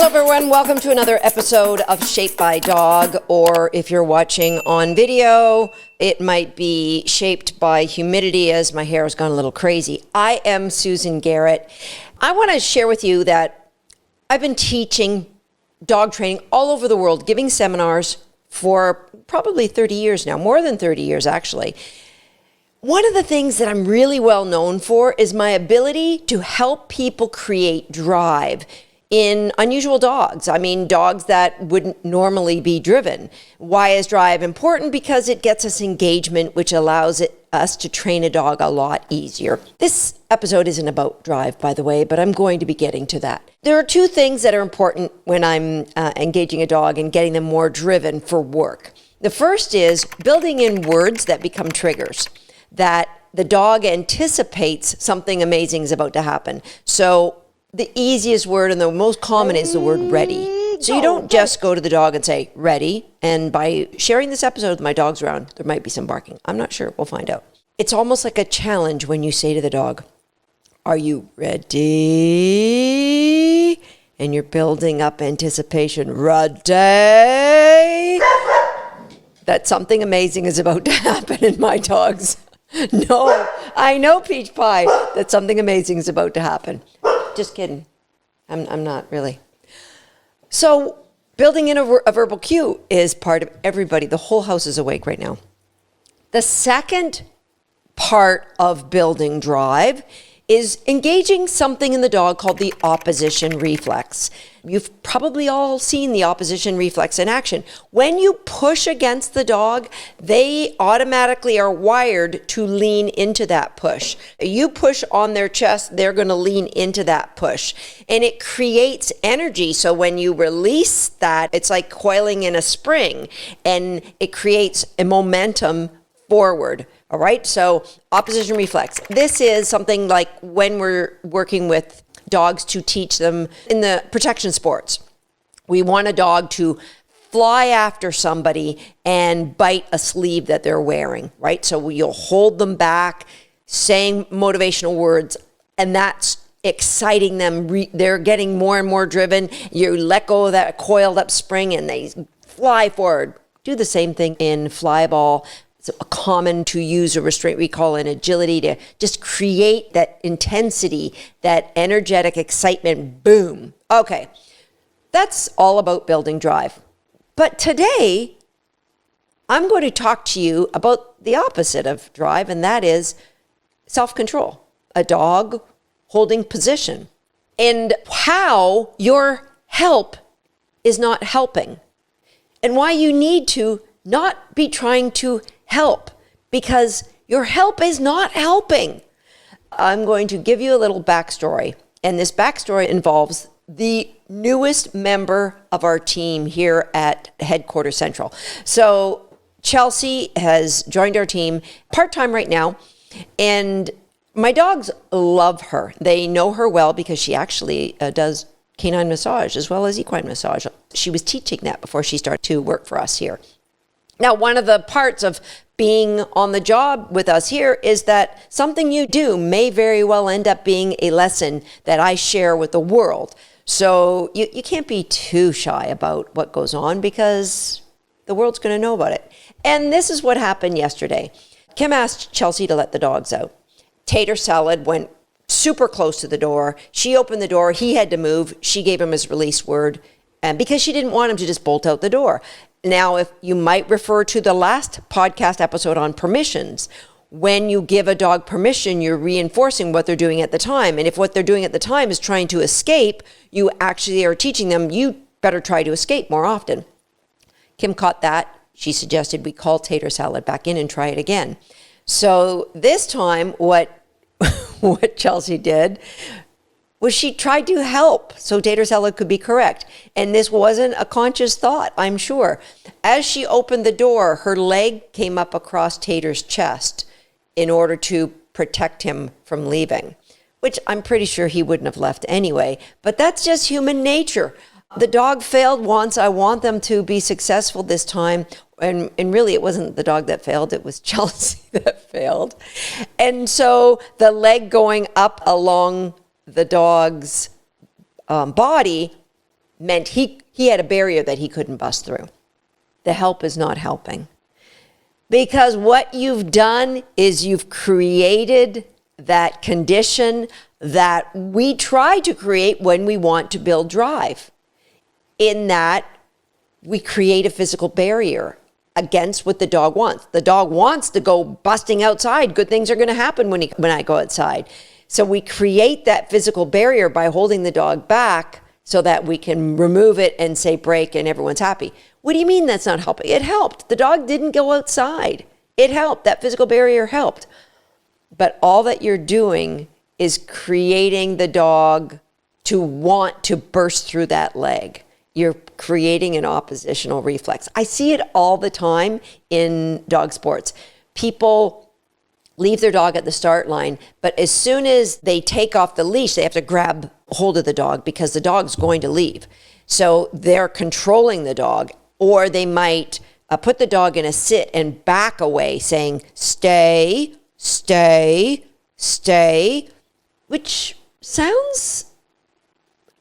Hello everyone, welcome to another episode of Shaped by Dog, or if you're watching on video, it might be shaped by humidity as my hair has gone a little crazy. I am Susan Garrett. I want to share with you that I've been teaching dog training all over the world, giving seminars for probably 30 years now, more than 30 years actually. One of the things that I'm really well known for is my ability to help people create drive in unusual dogs. I mean, dogs that wouldn't normally be driven. Why is drive important? Because it gets us engagement, which allows us to train a dog a lot easier. This episode isn't about drive, by the way, but I'm going to be getting to that. There are two things that are important when I'm engaging a dog and getting them more driven for work. The first is building in words that become triggers, that the dog anticipates something amazing is about to happen. So the easiest word and the most common is the word ready. So you don't just go to the dog and say, ready. And by sharing this episode with my dogs around, there might be some barking. I'm not sure. We'll find out. It's almost like a challenge when you say to the dog, are you ready? And you're building up anticipation. Ready? That something amazing is about to happen in my dogs. No, I know, Peach Pie, that something amazing is about to happen. Just kidding. I'm not really. So building in a verbal cue is part of everybody. The whole house is awake right now. The second part of building drive is engaging something in the dog called the opposition reflex. You've probably all seen the opposition reflex in action. When you push against the dog, they automatically are wired to lean into that push. You push on their chest, they're going to lean into that push. And it creates energy. So when you release that, it's like coiling in a spring, and it creates a momentum forward. All right, so opposition reflex. This is something like when we're working with dogs to teach them in the protection sports. We want a dog to fly after somebody and bite a sleeve that they're wearing, right? So you'll hold them back, saying motivational words, and that's exciting them. They're getting more and more driven. You let go of that coiled up spring and they fly forward. Do the same thing in fly ball. It's common to use a restraint recall and agility to just create that intensity, that energetic excitement, boom. Okay, that's all about building drive. But today, I'm going to talk to you about the opposite of drive, and that is self-control, a dog holding position, and how your help is not helping, and why you need to not be trying to help, because your help is not helping. I'm going to give you a little backstory, and this backstory involves the newest member of our team here at Headquarters Central. So Chelsea has joined our team part-time right now, and my dogs love her. They know her well because she actually does canine massage as well as equine massage. She was teaching that before she started to work for us here. Now, one of the parts of being on the job with us here is that something you do may very well end up being a lesson that I share with the world. So you can't be too shy about what goes on because the world's going to know about it. And this is what happened yesterday. Kim asked Chelsea to let the dogs out. Tater Salad went super close to the door. She opened the door. He had to move. She gave him his release word, and because she didn't want him to just bolt out the door. Now, if you might refer to the last podcast episode on permissions, when you give a dog permission, you're reinforcing what they're doing at the time. And if what they're doing at the time is trying to escape, you actually are teaching them, you better try to escape more often. Kim caught that. She suggested we call Tater Salad back in and try it again. So this time, what Chelsea did was she tried to help so Tater Salad could be correct. And this wasn't a conscious thought, I'm sure. As she opened the door, her leg came up across Tater's chest in order to protect him from leaving, which I'm pretty sure he wouldn't have left anyway. But that's just human nature. The dog failed once. I want them to be successful this time. And really, it wasn't the dog that failed. It was Chelsea that failed. And so the leg going up along the dog's body meant he had a barrier that he couldn't bust through. The help is not helping. Because what you've done is you've created that condition that we try to create when we want to build drive. In that we create a physical barrier against what the dog wants. The dog wants to go busting outside. Good things are going to happen when I go outside. So we create that physical barrier by holding the dog back so that we can remove it and say break and everyone's happy. What do you mean that's not helping? It helped. The dog didn't go outside. It helped. That physical barrier helped. But all that you're doing is creating the dog to want to burst through that leg. You're creating an oppositional reflex. I see it all the time in dog sports. People leave their dog at the start line, but as soon as they take off the leash, they have to grab hold of the dog because the dog's going to leave. So they're controlling the dog, or they might put the dog in a sit and back away saying, stay, stay, stay, which sounds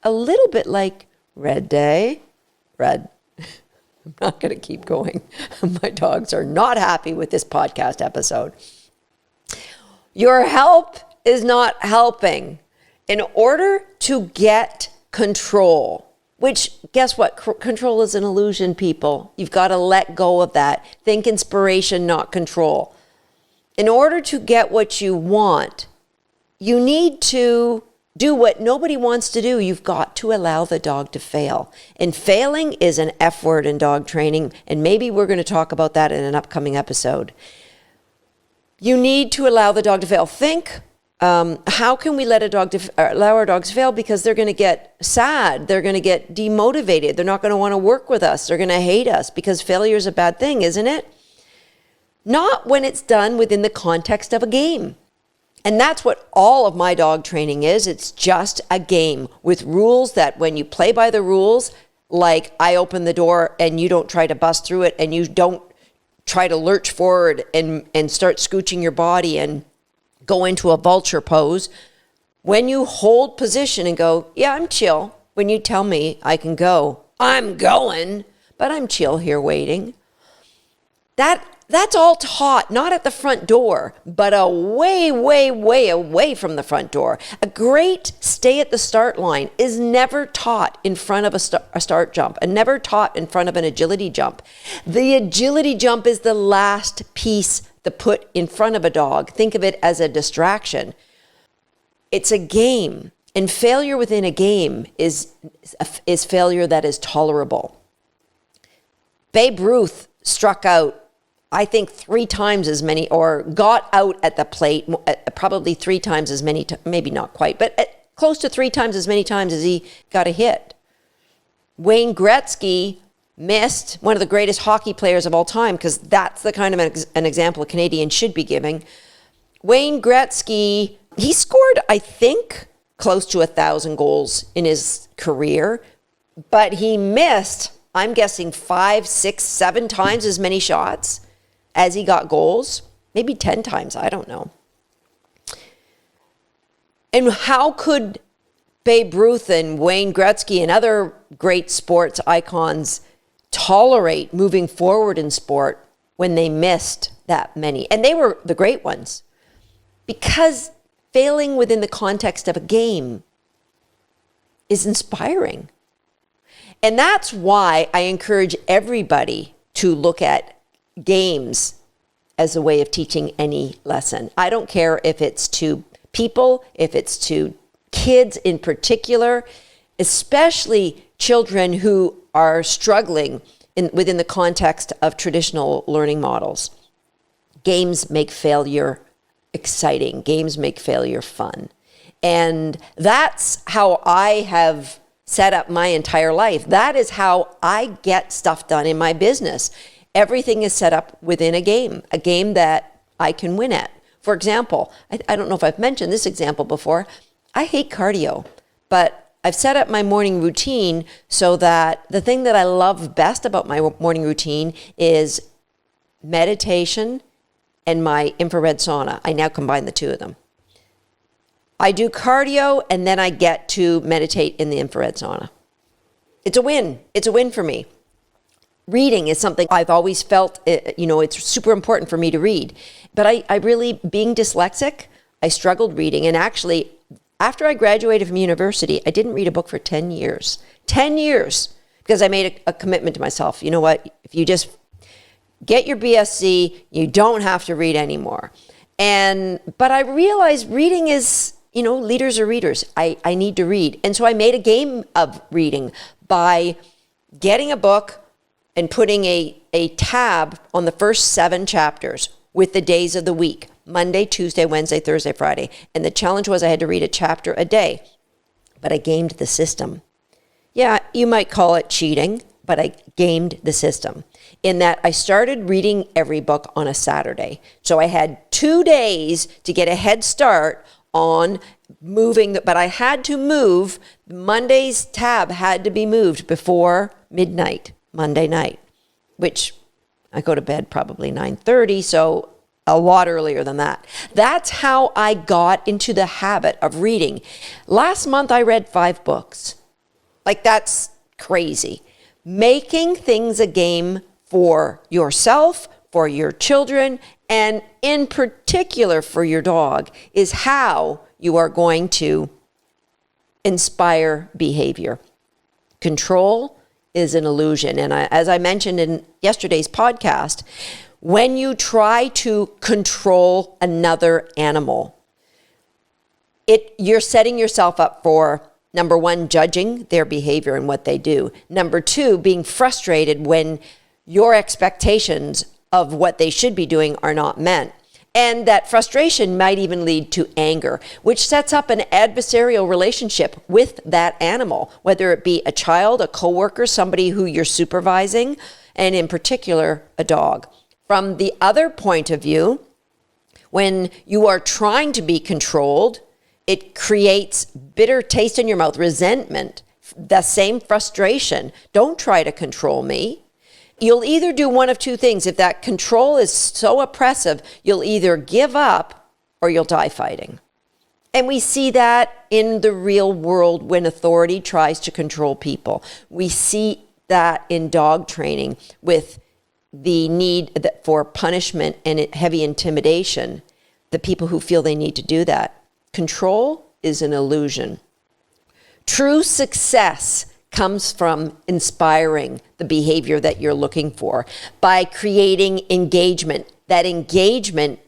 a little bit like red day, red. I'm not going to keep going. My dogs are not happy with this podcast episode. Your help is not helping. In order to get control, which guess what? Control is an illusion, people. You've got to let go of that. Think inspiration, not control. In order to get what you want, you need to do what nobody wants to do. You've got to allow the dog to fail. And failing is an F word in dog training. And maybe we're going to talk about that in an upcoming episode. You need to allow the dog to fail. Think, how can we let allow our dogs fail? Because they're going to get sad. They're going to get demotivated. They're not going to want to work with us. They're going to hate us because failure is a bad thing, isn't it? Not when it's done within the context of a game. And that's what all of my dog training is. It's just a game with rules that when you play by the rules, like I open the door and you don't try to bust through it and you don't try to lurch forward and start scooching your body and go into a vulture pose. When you hold position and go, yeah, I'm chill. When you tell me I can go, I'm going, but I'm chill here waiting. That's all taught, not at the front door, but way, way, way away from the front door. A great stay at the start line is never taught in front of a start jump and never taught in front of an agility jump. The agility jump is the last piece to put in front of a dog. Think of it as a distraction. It's a game, and failure within a game is failure that is tolerable. Babe Ruth struck out, I think 3 times as many, or got out at the plate probably 3 times as many, maybe not quite, but close to 3 times as many times as he got a hit. Wayne Gretzky missed, one of the greatest hockey players of all time, because that's the kind of an example a Canadian should be giving. Wayne Gretzky, he scored, I think, close to 1,000 goals in his career, but he missed, I'm guessing 5, 6, 7 times as many shots as he got goals, maybe 10 times, I don't know. And how could Babe Ruth and Wayne Gretzky and other great sports icons tolerate moving forward in sport when they missed that many? And they were the great ones. Because failing within the context of a game is inspiring. And that's why I encourage everybody to look at games as a way of teaching any lesson. I don't care if it's to people, if it's to kids in particular, especially children who are struggling within the context of traditional learning models. Games make failure exciting. Games make failure fun. And that's how I have set up my entire life. That is how I get stuff done in my business. Everything is set up within a game that I can win at. For example, I don't know if I've mentioned this example before. I hate cardio, but I've set up my morning routine so that the thing that I love best about my morning routine is meditation and my infrared sauna. I now combine the two of them. I do cardio and then I get to meditate in the infrared sauna. It's a win. It's a win for me. Reading is something I've always felt, it's super important for me to read. But I really, being dyslexic, I struggled reading. And actually, after I graduated from university, I didn't read a book for 10 years. 10 years. Because I made a commitment to myself. You know what? If you just get your BSc, you don't have to read anymore. But I realized reading is, leaders are readers. I need to read. And so I made a game of reading by getting a book and putting a tab on the first 7 chapters with the days of the week, Monday, Tuesday, Wednesday, Thursday, Friday. And the challenge was I had to read a chapter a day. But I gamed the system. Yeah, you might call it cheating, but I gamed the system in that I started reading every book on a Saturday. So I had 2 days to get a head start on moving, but I had to move. Monday's tab had to be moved before midnight, Monday night, which I go to bed probably 9:30, so a lot earlier than that. That's how I got into the habit of reading. Last month I read 5 books. Like, that's crazy. Making things a game for yourself, for your children, and in particular for your dog is how you are going to inspire behavior. Control is an illusion. And as I mentioned in yesterday's podcast, when you try to control another animal, you're setting yourself up for, number 1, judging their behavior and what they do. Number 2, being frustrated when your expectations of what they should be doing are not met. And that frustration might even lead to anger, which sets up an adversarial relationship with that animal, whether it be a child, a coworker, somebody who you're supervising, and in particular, a dog. From the other point of view, when you are trying to be controlled, it creates bitter taste in your mouth, resentment, the same frustration. Don't try to control me. You'll either do one of 2 things. If that control is so oppressive, you'll either give up or you'll die fighting. And we see that in the real world when authority tries to control people. We see that in dog training with the need for punishment and heavy intimidation, the people who feel they need to do that. Control is an illusion. True success comes from inspiring the behavior that you're looking for by creating engagement. That engagement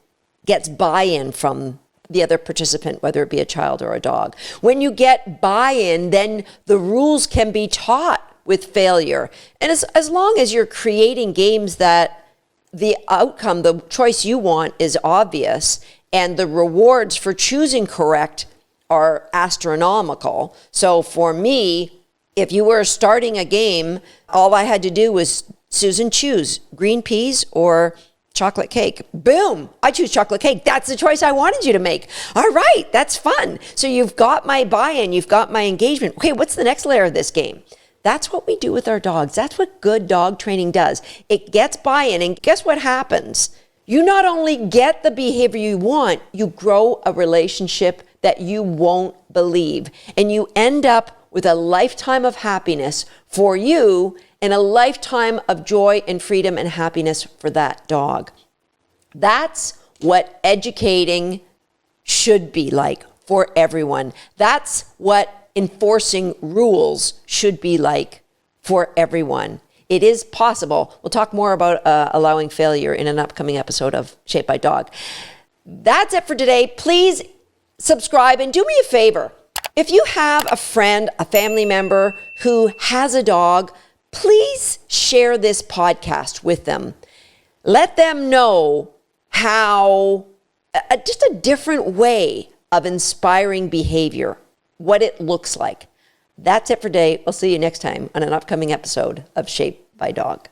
gets buy-in from the other participant, whether it be a child or a dog. When you get buy-in, then the rules can be taught with failure. And as long as you're creating games that the outcome, the choice you want is obvious, and the rewards for choosing correct are astronomical. So for me, if you were starting a game, all I had to do was, Susan, choose green peas or chocolate cake. Boom, I choose chocolate cake. That's the choice I wanted you to make. All right, that's fun. So you've got my buy-in, you've got my engagement. Okay, what's the next layer of this game? That's what we do with our dogs. That's what good dog training does. It gets buy-in, and guess what happens? You not only get the behavior you want, you grow a relationship that you won't believe. And you end up with a lifetime of happiness for you and a lifetime of joy and freedom and happiness for that dog. That's what educating should be like for everyone. That's what enforcing rules should be like for everyone. It is possible. We'll talk more about allowing failure in an upcoming episode of Shaped by Dog. That's it for today. Please subscribe and do me a favor. If you have a friend, a family member who has a dog, please share this podcast with them. Let them know how, just a different way of inspiring behavior, what it looks like. That's it for today. We'll see you next time on an upcoming episode of Shaped by Dog.